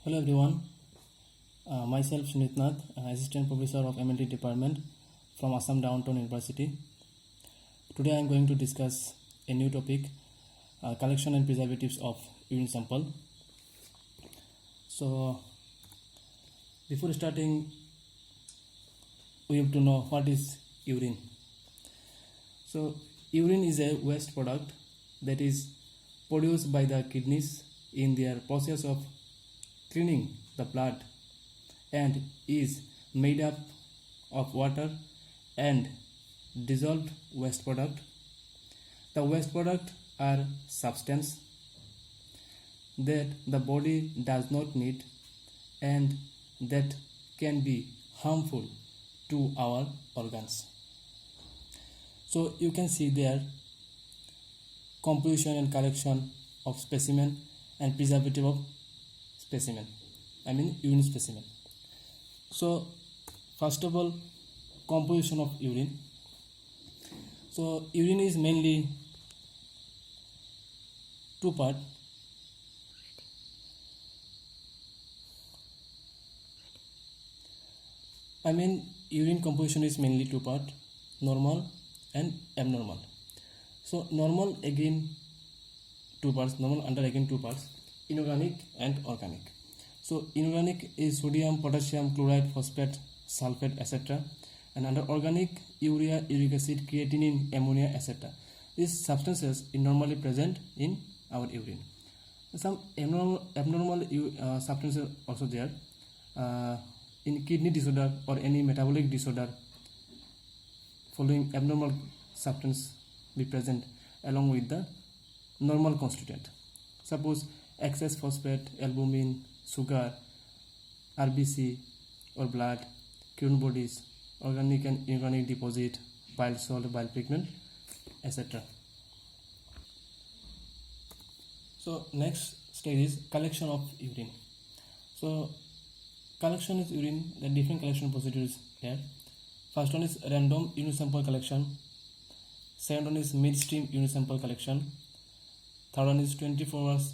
Hello everyone, myself Sunit Nath, Assistant Professor of MLT Department from Assam Downtown University. Today I am going to discuss a new topic, collection and preservatives of urine sample. So before starting, we have to know what is urine. So urine is a waste product that is produced by the kidneys in their process of cleaning the blood and is made up of water and dissolved waste product. The waste product are substance that the body does not need and that can be harmful to our organs. So you can see there composition and collection of specimen and preservative of specimen, urine specimen. So first of all, composition of urine. So urine is mainly two part. Urine composition is mainly two part, normal and abnormal. So normal again two parts, normal under again two parts, inorganic and organic. So inorganic is sodium, potassium, chloride, phosphate, sulfate, etc. And under organic, urea, uric acid, creatinine, ammonia, etc. These substances are normally present in our urine. Some abnormal substances also there. In kidney disorder or any metabolic disorder, following abnormal substance be present along with the normal constituent. Suppose excess phosphate, albumin, sugar, RBC or blood, Kuhn bodies, organic and inorganic deposit, bile salt, bile pigment, etc. So next stage is collection of urine. So collection of urine, the different collection procedures here. First one is random urine sample collection. Second one is midstream urine sample collection. Third one is 24 hours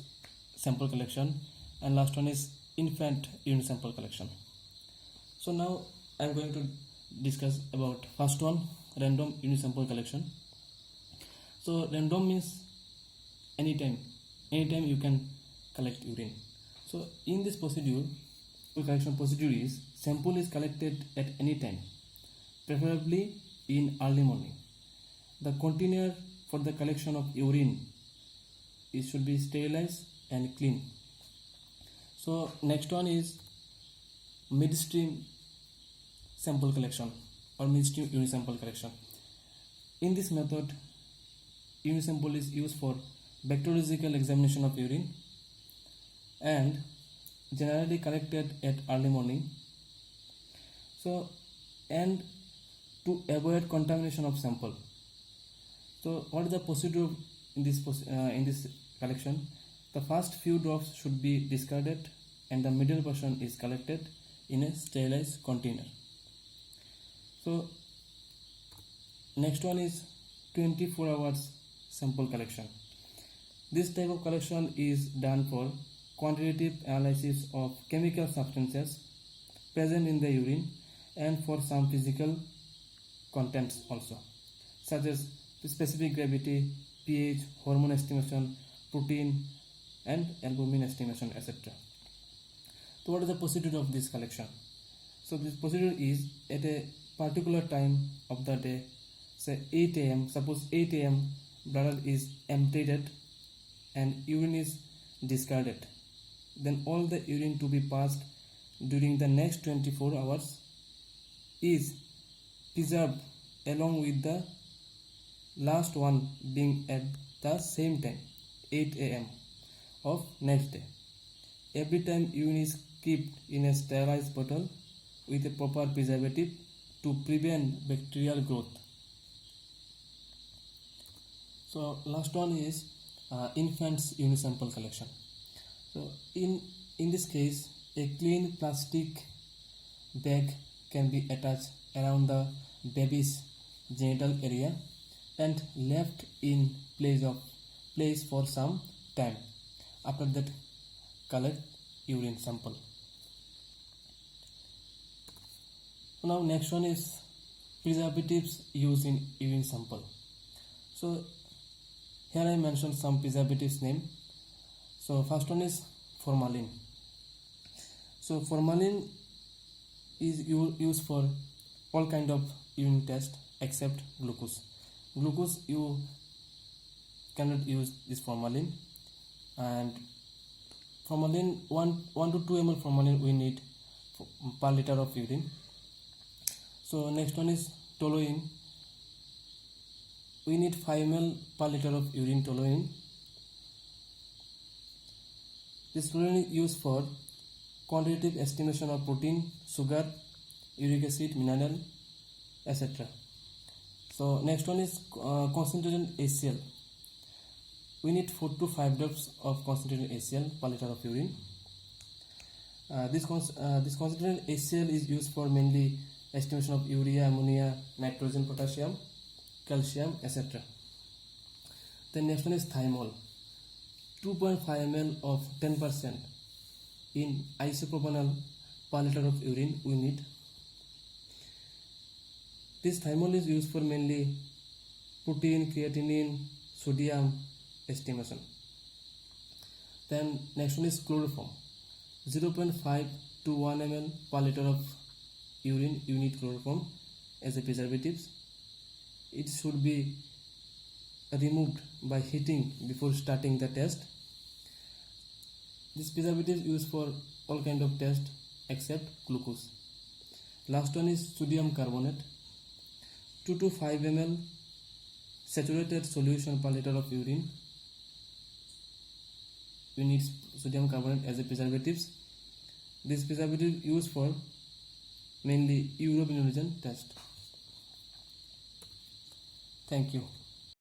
sample collection, and last one is infant urine sample collection. So now I am going to discuss about first one, random urine sample collection. So random means anytime you can collect urine. So in this procedure, collection procedure is sample is collected at any time, preferably in early morning. The container for the collection of urine it should be sterilized and clean. So next one is midstream sample collection or midstream urine sample collection. In this method, urine sample is used for bacteriological examination of urine and generally collected at early morning. So and to avoid contamination of sample. So what is the procedure in this collection? The first few drops should be discarded and the middle portion is collected in a sterilized container. So next one is 24 hours sample collection. This type of collection is done for quantitative analysis of chemical substances present in the urine and for some physical contents also, such as specific gravity, pH, hormone estimation, protein and albumin estimation, etc. So what is the procedure of this collection? So this procedure is at a particular time of the day, say 8 a.m. Suppose 8 a.m. bladder is emptied and urine is discarded. Then all the urine to be passed during the next 24 hours is preserved along with the last one being at the same time 8 a.m. of next day. Every time urine is kept in a sterilized bottle with a proper preservative to prevent bacterial growth. So last one is infants urine sample collection. So in this case, a clean plastic bag can be attached around the baby's genital area and left in place for some time. After that, collect urine sample. So now next one is preservatives used in urine sample. So here I mentioned some preservatives name. So first one is formalin. So formalin is used for all kind of urine test except glucose. Glucose you cannot use this formalin, and formalin 1 to 2 ml formalin we need per liter of urine. So next one is toluene. We need 5 ml per liter of urine toluene. This toluene is used for quantitative estimation of protein, sugar, uric acid, mineral, etc. So next one is concentrated HCl. We need 4 to 5 drops of concentrated HCl per liter of urine. This concentrated HCl is used for mainly estimation of urea, ammonia, nitrogen, potassium, calcium, etc. Then next one is thymol. 2.5 ml of 10% in isopropanol per liter of urine we need. This thymol is used for mainly protein, creatinine, sodium estimation. Then next one is chloroform. 0.5 to 1 ml per liter of urine you need chloroform as a preservative. It should be removed by heating before starting the test. This preservative is used for all kind of tests except glucose. Last one is sodium carbonate. 2 to 5 ml saturated solution per liter of urine. We need sodium carbonate as a preservative. This preservative is used for mainly urobilinogen test. Thank you.